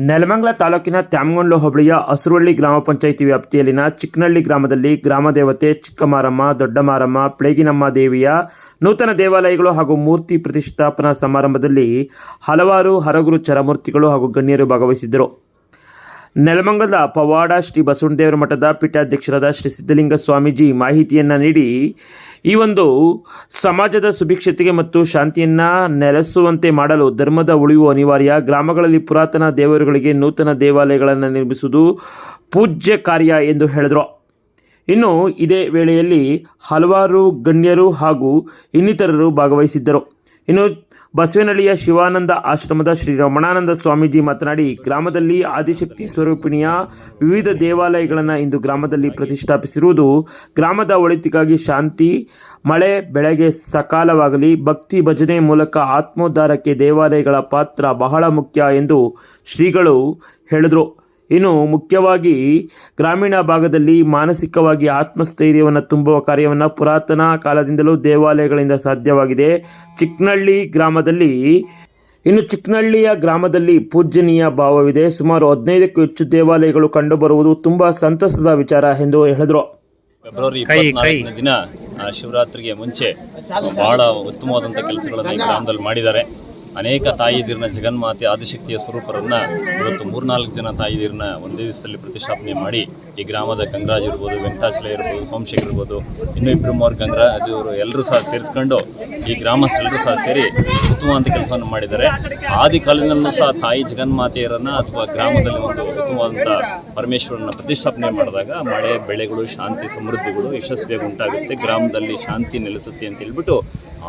ನೆಲಮಂಗಲ ತಾಲೂಕಿನ ತ್ಯಾಮಗೊಂಡ್ಲು ಹೋಬಳಿಯ ಹಸುರಳ್ಳಿ ಗ್ರಾಮ ಪಂಚಾಯಿತಿ ವ್ಯಾಪ್ತಿಯಲ್ಲಿನ ಚಿಕ್ಕನಹಳ್ಳಿ ಗ್ರಾಮದಲ್ಲಿ ಗ್ರಾಮದೇವತೆ ಚಿಕ್ಕಮಾರಮ್ಮ, ದೊಡ್ಡಮಾರಮ್ಮ, ಪ್ಲೇಗಿನಮ್ಮ ದೇವಿಯ ನೂತನ ದೇವಾಲಯಗಳು ಹಾಗೂ ಮೂರ್ತಿ ಪ್ರತಿಷ್ಠಾಪನಾ ಸಮಾರಂಭದಲ್ಲಿ ಹಲವಾರು ಹರಗುರು ಚರಮೂರ್ತಿಗಳು ಹಾಗೂ ಗಣ್ಯರು ಭಾಗವಹಿಸಿದ್ದರು. ನೆಲಮಂಗಲದ ಪವಾಡ ಶ್ರೀ ಬಸವಣ್ಣದೇವರ ಮಠದ ಪೀಠಾಧ್ಯಕ್ಷರಾದ ಶ್ರೀ ಸಿದ್ಧಲಿಂಗ ಸ್ವಾಮೀಜಿ ಮಾಹಿತಿಯನ್ನು ನೀಡಿ ಈ ಒಂದು ಸಮಾಜದ ಸುಭಿಕ್ಷತೆಗೆ ಮತ್ತು ಶಾಂತಿಯನ್ನು ನೆಲೆಸುವಂತೆ ಮಾಡಲು ಧರ್ಮದ ಉಳಿವು ಅನಿವಾರ್ಯ. ಗ್ರಾಮಗಳಲ್ಲಿ ಪುರಾತನ ದೇವರುಗಳಿಗೆ ನೂತನ ದೇವಾಲಯಗಳನ್ನು ನಿರ್ಮಿಸುವುದು ಪೂಜ್ಯ ಕಾರ್ಯ ಎಂದು ಹೇಳಿದರು. ಇನ್ನು ಇದೇ ವೇಳೆಯಲ್ಲಿ ಹಲವಾರು ಗಣ್ಯರು ಹಾಗೂ ಇನ್ನಿತರರು ಭಾಗವಹಿಸಿದ್ದರು. ಇನ್ನು ಬಸವನಹಳ್ಳಿಯ ಶಿವಾನಂದ ಆಶ್ರಮದ ಶ್ರೀ ರಮಣಾನಂದ ಸ್ವಾಮೀಜಿ ಮಾತನಾಡಿ, ಗ್ರಾಮದಲ್ಲಿ ಆದಿಶಕ್ತಿ ಸ್ವರೂಪಿಣಿಯ ವಿವಿಧ ದೇವಾಲಯಗಳನ್ನು ಇಂದು ಗ್ರಾಮದಲ್ಲಿ ಪ್ರತಿಷ್ಠಾಪಿಸಿರುವುದು ಗ್ರಾಮದ ಒಳಿತಿಗಾಗಿ ಶಾಂತಿ, ಮಳೆ ಬೆಳೆಗೆ ಸಕಾಲವಾಗಲಿ, ಭಕ್ತಿ ಭಜನೆ ಮೂಲಕ ಆತ್ಮೋದ್ಧಾರಕ್ಕೆ ದೇವಾಲಯಗಳ ಪಾತ್ರ ಬಹಳ ಮುಖ್ಯ ಎಂದು ಶ್ರೀಗಳು ಹೇಳಿದರು. ಇನ್ನು ಮುಖ್ಯವಾಗಿ ಗ್ರಾಮೀಣ ಭಾಗದಲ್ಲಿ ಮಾನಸಿಕವಾಗಿ ಆತ್ಮಸ್ಥೈರ್ಯವನ್ನು ತುಂಬುವ ಕಾರ್ಯವನ್ನು ಪುರಾತನ ಕಾಲದಿಂದಲೂ ದೇವಾಲಯಗಳಿಂದ ಸಾಧ್ಯವಾಗಿದೆ. ಚಿಕ್ಕನಹಳ್ಳಿಯ ಗ್ರಾಮದಲ್ಲಿ ಪೂಜ್ಯನೀಯ ಭಾವವಿದೆ. ಸುಮಾರು 15ಕ್ಕೂ ಹೆಚ್ಚು ದೇವಾಲಯಗಳು ಕಂಡುಬರುವುದು ತುಂಬ ಸಂತಸದ ವಿಚಾರ ಎಂದು ಹೇಳಿದರು. ಫೆಬ್ರವರಿ 24ನೇ ದಿನ ಶಿವರಾತ್ರಿಗೆ ಮುಂಚೆ ಬಹಳ ಉತ್ತಮವಾದಂಥ ಕೆಲಸಗಳನ್ನು ಈ ಗ್ರಾಮದಲ್ಲಿ ಮಾಡಿದ್ದಾರೆ. ಅನೇಕ ತಾಯಿದಿರನ್ನ ಜಗನ್ಮಾತೆ ಆದಿಶಕ್ತಿಯ ಸ್ವರೂಪರನ್ನು ಇವತ್ತು 3-4 ಜನ ತಾಯಿದಿರನ್ನ ಒಂದೇ ದಿವಸದಲ್ಲಿ ಪ್ರತಿಷ್ಠಾಪನೆ ಮಾಡಿ ಈ ಗ್ರಾಮದ ಗಂಗರಾಜ್ ಇರ್ಬೋದು, ವೆಂಕಟಾಚಲ ಇರ್ಬೋದು, ಸೋಮಶೇಖರ್ ಇರ್ಬೋದು, ಇನ್ನೂ 2-3 ಗಂಗರಾಜ್ ಅವರು ಎಲ್ಲರೂ ಸಹ ಸೇರಿಸ್ಕೊಂಡು ಈ ಗ್ರಾಮಸ್ಥರೆಲ್ಲರೂ ಸಹ ಸೇರಿ ಉತ್ತಮವಾದ ಕೆಲಸವನ್ನು ಮಾಡಿದ್ದಾರೆ. ಆದಿ ಕಾಲದಿಂದಲೂ ಸಹ ತಾಯಿ ಜಗನ್ಮಾತೆಯರನ್ನು ಅಥವಾ ಗ್ರಾಮದಲ್ಲಿ ಒಂದು ಉತ್ತಮವಾದಂಥ ಪರಮೇಶ್ವರನ ಪ್ರತಿಷ್ಠಾಪನೆ ಮಾಡಿದಾಗ ಮಳೆ ಬೆಳೆಗಳು, ಶಾಂತಿ ಸಮೃದ್ಧಿಗಳು ಯಶಸ್ವಿಯಾಗಿ ಉಂಟಾಗುತ್ತೆ, ಗ್ರಾಮದಲ್ಲಿ ಶಾಂತಿ ನೆಲೆಸುತ್ತೆ ಅಂತ ಹೇಳ್ಬಿಟ್ಟು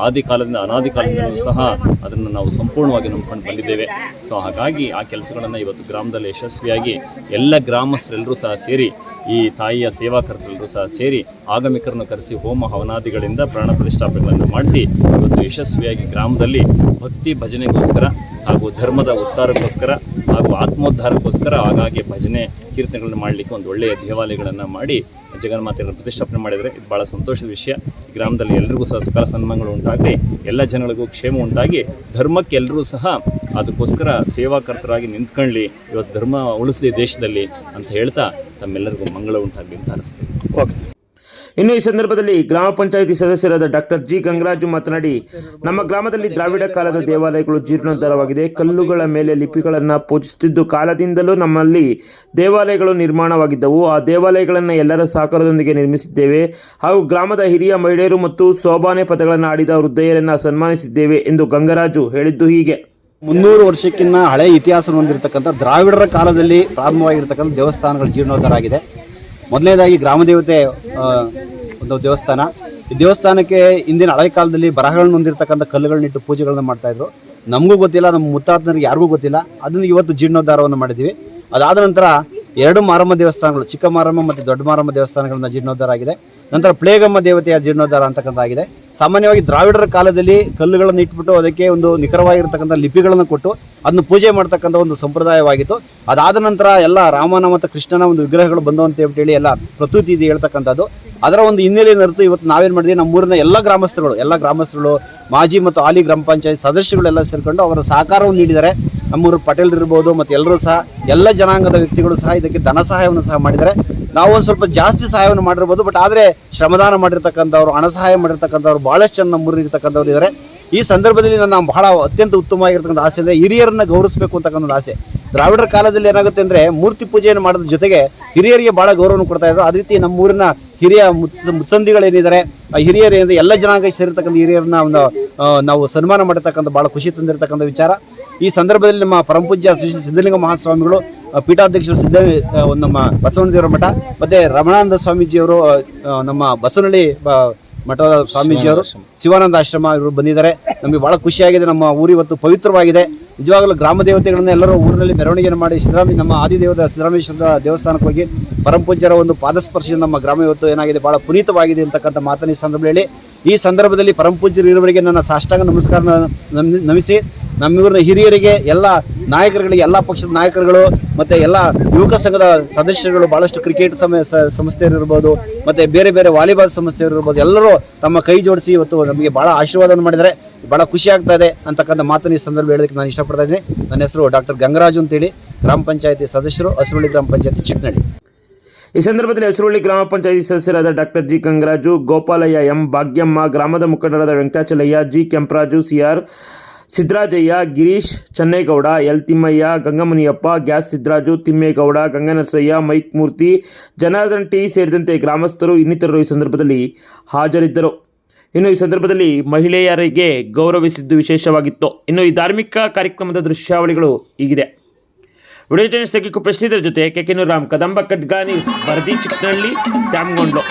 ಆದಿ ಕಾಲದಿಂದ ಅನಾದಿ ಕಾಲದಿಂದಲೂ ಸಹ ಅದನ್ನು ನಾವು ಸಂಪೂರ್ಣವಾಗಿ ನಂಬ್ಕೊಂಡು ಬಂದಿದ್ದೇವೆ. ಸೊ ಹಾಗಾಗಿ ಆ ಕೆಲಸಗಳನ್ನು ಇವತ್ತು ಗ್ರಾಮದಲ್ಲಿ ಯಶಸ್ವಿಯಾಗಿ ಎಲ್ಲ ಗ್ರಾಮಸ್ಥರೆಲ್ಲರೂ ಸಹ ಸೇರಿ, ಈ ತಾಯಿಯ ಸೇವಾಕರ್ತರೆಲ್ಲರೂ ಸಹ ಸೇರಿ ಆಗಮಿಕರನ್ನು ಕರೆಸಿ ಹೋಮ ಹವನಾದಿಗಳಿಂದ ಪ್ರಾಣ ಪ್ರತಿಷ್ಠಾಪನೆಗಳನ್ನು ಮಾಡಿಸಿ ಇವತ್ತು ಯಶಸ್ವಿಯಾಗಿ ಗ್ರಾಮದಲ್ಲಿ ಭಕ್ತಿ ಭಜನೆಗೋಸ್ಕರ ಹಾಗೂ ಧರ್ಮದ ಉದ್ಧಾರಕ್ಕೋಸ್ಕರ ಹಾಗೂ ಆತ್ಮೋದ್ಧಾರಕ್ಕೋಸ್ಕರ ಹಾಗಾಗಿ ಭಜನೆ ಕೀರ್ತನೆಗಳನ್ನು ಮಾಡಲಿಕ್ಕೆ ಒಂದು ಒಳ್ಳೆಯ ದೇವಾಲಯಗಳನ್ನು ಮಾಡಿ ಜಗನ್ಮಾತೆಯನ್ನು ಪ್ರತಿಷ್ಠಾಪನೆ ಮಾಡಿದರೆ ಇದು ಭಾಳ ಸಂತೋಷದ ವಿಷಯ. ಗ್ರಾಮದಲ್ಲಿ ಎಲ್ಲರಿಗೂ ಸಹ ಸಕಲ ಸನ್ಮಾನಗಳು ಉಂಟಾಗಲಿ, ಎಲ್ಲ ಜನಗಳಿಗೂ ಕ್ಷೇಮ ಉಂಟಾಗಿ ಧರ್ಮಕ್ಕೆ ಎಲ್ಲರೂ ಸಹ ಅದಕ್ಕೋಸ್ಕರ ಸೇವಾಕರ್ತರಾಗಿ ನಿಂತ್ಕೊಳ್ಳಿ, ಇವತ್ತು ಧರ್ಮ ಉಳಿಸಲಿ ದೇಶದಲ್ಲಿ ಅಂತ ಹೇಳ್ತಾ ತಮ್ಮೆಲ್ಲರಿಗೂ ಮಂಗಳ ಉಂಟಾಗಲಿ ಅಂತ ಅನಿಸ್ತೀನಿ. ಓಕೆ. ಇನ್ನು ಈ ಸಂದರ್ಭದಲ್ಲಿ ಗ್ರಾಮ ಪಂಚಾಯಿತಿ ಸದಸ್ಯರಾದ ಡಾಕ್ಟರ್ ಜಿ ಗಂಗರಾಜು ಮಾತನಾಡಿ, ನಮ್ಮ ಗ್ರಾಮದಲ್ಲಿ ದ್ರಾವಿಡ ಕಾಲದ ದೇವಾಲಯಗಳು ಜೀರ್ಣೋದ್ಧಾರವಾಗಿದೆ. ಕಲ್ಲುಗಳ ಮೇಲೆ ಲಿಪಿಗಳನ್ನು ಪೂಜಿಸುತ್ತಿದ್ದು ಕಾಲದಿಂದಲೂ ನಮ್ಮಲ್ಲಿ ದೇವಾಲಯಗಳು ನಿರ್ಮಾಣವಾಗಿದ್ದವು. ಆ ದೇವಾಲಯಗಳನ್ನು ಎಲ್ಲರ ಸಹಕಾರದೊಂದಿಗೆ ನಿರ್ಮಿಸಿದ್ದೇವೆ ಹಾಗೂ ಗ್ರಾಮದ ಹಿರಿಯ ಮಹಿಳೆಯರು ಮತ್ತು ಸೋಬಾನೆ ಪದಗಳನ್ನು ಆಡಿದ ವೃದ್ಧೆಯರನ್ನು ಸನ್ಮಾನಿಸಿದ್ದೇವೆ ಎಂದು ಗಂಗರಾಜು ಹೇಳಿದ್ದು ಹೀಗೆ. 300 ವರ್ಷಕ್ಕಿಂತ ಹಳೆ ಇತಿಹಾಸ ಹೊಂದಿರತಕ್ಕಂಥ ದ್ರಾವಿಡರ ಕಾಲದಲ್ಲಿ ಪ್ರಾರಂಭವಾಗಿರ್ತಕ್ಕಂಥ ದೇವಸ್ಥಾನಗಳು ಜೀರ್ಣೋದ್ಧಾರ ಆಗಿದೆ. ಮೊದಲನೇದಾಗಿ ಗ್ರಾಮದೇವತೆ ಒಂದು ದೇವಸ್ಥಾನ. ಈ ದೇವಸ್ಥಾನಕ್ಕೆ ಇಂದಿನ ಹಳೆ ಕಾಲದಲ್ಲಿ ಬರಹಗಳನ್ನು ಹೊಂದಿರತಕ್ಕಂಥ ಕಲ್ಲುಗಳನ್ನಿಟ್ಟು ಪೂಜೆಗಳನ್ನ ಮಾಡ್ತಾಯಿದ್ರು. ನಮಗೂ ಗೊತ್ತಿಲ್ಲ, ನಮ್ಮ ಮುತ್ತಾತನರಿಗೆ ಯಾರಿಗೂ ಗೊತ್ತಿಲ್ಲ. ಅದನ್ನು ಇವತ್ತು ಜೀರ್ಣೋದ್ಧಾರವನ್ನು ಮಾಡಿದ್ದೀವಿ. ಅದಾದ ನಂತರ 2 ಮಾರಮ್ಮ ದೇವಸ್ಥಾನಗಳು, ಚಿಕ್ಕ ಮಾರಮ್ಮ ಮತ್ತು ದೊಡ್ಡ ಮಾರಮ್ಮ ದೇವಸ್ಥಾನಗಳನ್ನ ಜೀರ್ಣೋದ್ಧಾರ ಆಗಿದೆ. ನಂತರ ಪ್ಲೇಗಮ್ಮ ದೇವತೆಯ ಜೀರ್ಣೋದ್ಧಾರ ಅಂತಕ್ಕಂಥದ್ದಾಗಿದೆ. ಸಾಮಾನ್ಯವಾಗಿ ದ್ರಾವಿಡರ ಕಾಲದಲ್ಲಿ ಕಲ್ಲುಗಳನ್ನು ಇಟ್ಬಿಟ್ಟು ಅದಕ್ಕೆ ಒಂದು ನಿಖರವಾಗಿರ್ತಕ್ಕಂಥ ಲಿಪಿಗಳನ್ನು ಕೊಟ್ಟು ಅದನ್ನು ಪೂಜೆ ಮಾಡ್ತಕ್ಕಂಥ ಒಂದು ಸಂಪ್ರದಾಯವಾಗಿತ್ತು. ಅದಾದ ನಂತರ ಎಲ್ಲ ರಾಮನ ಮತ್ತು ಕೃಷ್ಣನ ಒಂದು ವಿಗ್ರಹಗಳು ಬಂದು ಅಂತ ಹೇಳಿ ಎಲ್ಲ ಪ್ರತೀತಿ ಇದೆ ಹೇಳ್ತಕ್ಕಂಥದ್ದು. ಅದರ ಒಂದು ಹಿನ್ನೆಲೆಯನ್ನು ಅರಿತು ಇವತ್ತು ನಾವೇನು ಮಾಡಿದ್ವಿ, ನಮ್ಮೂರಿನ ಎಲ್ಲ ಗ್ರಾಮಸ್ಥರುಗಳು ಮಾಜಿ ಮತ್ತು ಹಾಲಿ ಗ್ರಾಮ ಪಂಚಾಯತ್ ಸದಸ್ಯಗಳೆಲ್ಲ ಸೇರಿಕೊಂಡು ಅವರ ಸಹಕಾರವನ್ನು ನೀಡಿದ್ದಾರೆ. ನಮ್ಮೂರು ಪಟೇಲ್ ಇರ್ಬೋದು ಮತ್ತು ಎಲ್ಲರೂ ಸಹ ಎಲ್ಲ ಜನಾಂಗದ ವ್ಯಕ್ತಿಗಳು ಸಹ ಇದಕ್ಕೆ ಧನ ಸಹಾಯವನ್ನು ಸಹ ಮಾಡಿದ್ದಾರೆ. ನಾವು ಒಂದು ಸ್ವಲ್ಪ ಜಾಸ್ತಿ ಸಹಾಯವನ್ನು ಮಾಡಿರ್ಬೋದು, ಬಟ್ ಆದರೆ ಶ್ರಮದಾನ ಮಾಡಿರ್ತಕ್ಕಂಥವ್ರು, ಹಣ ಸಹಾಯ ಮಾಡಿರ್ತಕ್ಕಂಥವ್ರು ಭಾಳಷ್ಟು ಜನ ನಮ್ಮೂರಿಗೆ ಇರ್ತಕ್ಕಂಥವ್ರು ಇದ್ದಾರೆ. ಈ ಸಂದರ್ಭದಲ್ಲಿ ನನ್ನ ಬಹಳ ಅತ್ಯಂತ ಉತ್ತಮವಾಗಿರ್ತಕ್ಕಂಥ ಆಸೆ ಅಂದರೆ ಹಿರಿಯರನ್ನು ಗೌರವಿಸಬೇಕು ಅಂತಕ್ಕಂಥ ಆಸೆ. ದ್ರಾವಿಡರ ಕಾಲದಲ್ಲಿ ಏನಾಗುತ್ತೆ ಅಂದರೆ ಮೂರ್ತಿ ಪೂಜೆಯನ್ನು ಮಾಡೋದ್ರ ಜೊತೆಗೆ ಹಿರಿಯರಿಗೆ ಭಾಳ ಗೌರವವನ್ನು ಕೊಡ್ತಾ ಇದ್ರು. ಅದೇ ರೀತಿ ನಮ್ಮೂರಿನ ಹಿರಿಯ ಮುತ್ಸಂದಿಗಳೇನಿದ್ದಾರೆ, ಆ ಹಿರಿಯರು ಏನಿದೆ ಎಲ್ಲ ಜನಾಂಗ ಸೇರಿರ್ತಕ್ಕಂಥ ಹಿರಿಯರನ್ನ ನಾವು ಸನ್ಮಾನ ಮಾಡಿರ್ತಕ್ಕಂಥ ಭಾಳ ಖುಷಿ ತಂದಿರತಕ್ಕಂಥ ವಿಚಾರ. ಈ ಸಂದರ್ಭದಲ್ಲಿ ನಮ್ಮ ಪರಮಪೂಜ್ಯ ಶ್ರೀ ಸಿದ್ಧಲಿಂಗ ಮಹಾಸ್ವಾಮಿಗಳು, ಪೀಠಾಧ್ಯಕ್ಷರು ನಮ್ಮ ಬಸವಣ್ಣದೇವರ ಮಠ ಮತ್ತು ರಮಣಾನಂದ ಸ್ವಾಮೀಜಿಯವರು, ನಮ್ಮ ಬಸವನಹಳ್ಳಿ ಮಠದ ಸ್ವಾಮೀಜಿಯವರು, ಶಿವಾನಂದ ಆಶ್ರಮ ಇವರು ಬಂದಿದ್ದಾರೆ. ನಮಗೆ ಭಾಳ ಖುಷಿಯಾಗಿದೆ. ನಮ್ಮ ಊರು ಇವತ್ತು ಪವಿತ್ರವಾಗಿದೆ. ನಿಜವಾಗಲೂ ಗ್ರಾಮ ದೇವತೆಗಳನ್ನ ಎಲ್ಲರೂ ಊರಿನಲ್ಲಿ ಮೆರವಣಿಗೆಯನ್ನು ಮಾಡಿ ನಮ್ಮ ಆದಿದೇವದ ಸಿದ್ದರಾಮೇಶ್ವರ ದೇವಸ್ಥಾನಕ್ಕೆ ಹೋಗಿ ಪರಮಪೂಜ್ಯರ ಒಂದು ಪಾದಸ್ಪರ್ಶದಿಂದ ನಮ್ಮ ಗ್ರಾಮ ಇವತ್ತು ಏನಾಗಿದೆ ಭಾಳ ಪುನೀತವಾಗಿದೆ ಅಂತಕ್ಕಂಥ ಮಾತನ್ನು ಈ ಸಂದರ್ಭದಲ್ಲಿ ಈ ಸಂದರ್ಭದಲ್ಲಿ ಪರಮ ಪೂಜ್ಯರು ಇರುವವರಿಗೆ ನನ್ನ ಸಾಷ್ಟಾಂಗ ನಮಸ್ಕಾರ ನಮಿಸಿ ನಮ್ಮಿವರ ಹಿರಿಯರಿಗೆ, ಎಲ್ಲ ನಾಯಕರುಗಳಿಗೆ, ಎಲ್ಲ ಪಕ್ಷದ ನಾಯಕರುಗಳು ಮತ್ತು ಎಲ್ಲ ಯುವಕ ಸಂಘದ ಸದಸ್ಯರುಗಳು, ಭಾಳಷ್ಟು ಕ್ರಿಕೆಟ್ ಸಂಸ್ಥೆಯರಿರ್ಬೋದು ಮತ್ತು ಬೇರೆ ಬೇರೆ ವಾಲಿಬಾಲ್ ಸಂಸ್ಥೆಯರಿರ್ಬೋದು, ಎಲ್ಲರೂ ತಮ್ಮ ಕೈ ಜೋಡಿಸಿ ಇವತ್ತು ನಮಗೆ ಭಾಳ ಆಶೀರ್ವಾದ ಮಾಡಿದರೆ ಭಾಳ ಖುಷಿ ಆಗ್ತಾ ಇದೆ ಅಂತಕ್ಕಂಥ ಮಾತನ್ನು ಈ ಸಂದರ್ಭ ಹೇಳೋದಕ್ಕೆ ನಾನು ಇಷ್ಟಪಡ್ತಾ ಇದ್ದೀನಿ. ನನ್ನ ಹೆಸರು ಡಾಕ್ಟರ್ ಗಂಗರಾಜು ಅಂತೇಳಿ, ಗ್ರಾಮ ಪಂಚಾಯತಿ ಸದಸ್ಯರು, ಹಸುರಳ್ಳಿ ಗ್ರಾಮ ಪಂಚಾಯತಿ, ಚಿಕ್ಕನಹಳ್ಳಿ. ಈ ಸಂದರ್ಭದಲ್ಲಿ ಹಸುರಳ್ಳಿ ಗ್ರಾಮ ಪಂಚಾಯತಿ ಸದಸ್ಯರಾದ doctor G Gangaraju, Gopalaiah M, Bhagyamma, ಗ್ರಾಮದ ಮುಖಂಡರಾದ Venkatachalaiah, G Kemparaju, CR Siddarajaiah, Girish, Channegowda, L Thimmaiah, Gangamuniyappa, gas Siddaraju, Thimmegowda, Ganganarasaiah, mike Murthy, Janardhan T ಸೇರಿದಂತೆ ಗ್ರಾಮಸ್ಥರು ಇನ್ನಿತರರು ಈ ಸಂದರ್ಭದಲ್ಲಿ ಹಾಜರಿದ್ದರು. ಇನ್ನು ಈ ಸಂದರ್ಭದಲ್ಲಿ ಮಹಿಳೆಯರಿಗೆ ಗೌರವಿಸಿದ್ದು ವಿಶೇಷವಾಗಿತ್ತು. ಇನ್ನು ಈ ಧಾರ್ಮಿಕ ಕಾರ್ಯಕ್ರಮದ ದೃಶ್ಯಾವಳಿಗಳು ಹೀಗಿದೆ. ವಿಡಿಯೋ ಜರ್ನಲಿಸ್ಟ್ ಕುಪ್ಪಶ್ರೀಧರ್ ಜೊತೆ ಕೆಕೆನೂರು ರಾಮ್, ಕದಂಬ ಕಡ್ಗಾನಿ, ಬರದಿ, ಚಿಕ್ಕನಹಳ್ಳಿ, ತ್ಯಾಮಗೊಂಡ್ಲು.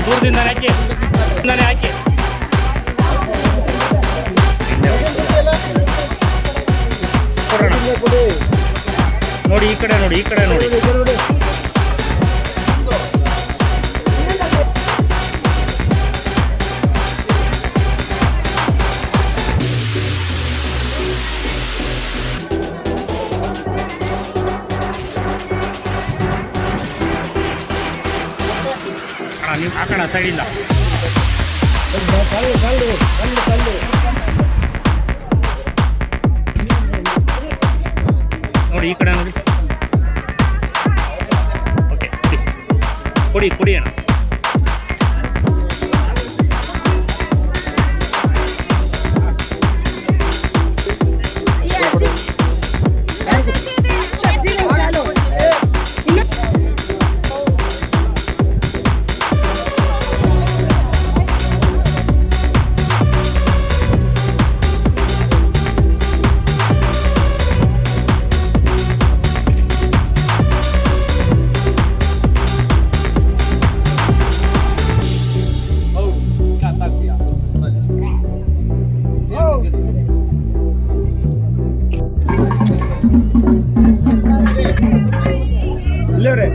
ದೂರದಿಂದ ಹಾಕಿ ಹಾಕಿ ಕೊಡೋಣ. ನೋಡಿ ಈ ಕಡೆ ನೋಡಿ, ಈ ಕಡೆ ನೋಡಿ. ನೀವು ಹಾಕೋಣ ಸೈಡಿಂದ. ನೋಡಿ ಈ ಕಡೆ ನೋಡಿ. ಓಕೆ, ಕೊಡಿ ಕೊಡಿ ಅಣ್ಣ. ಇಲ್ಲೇ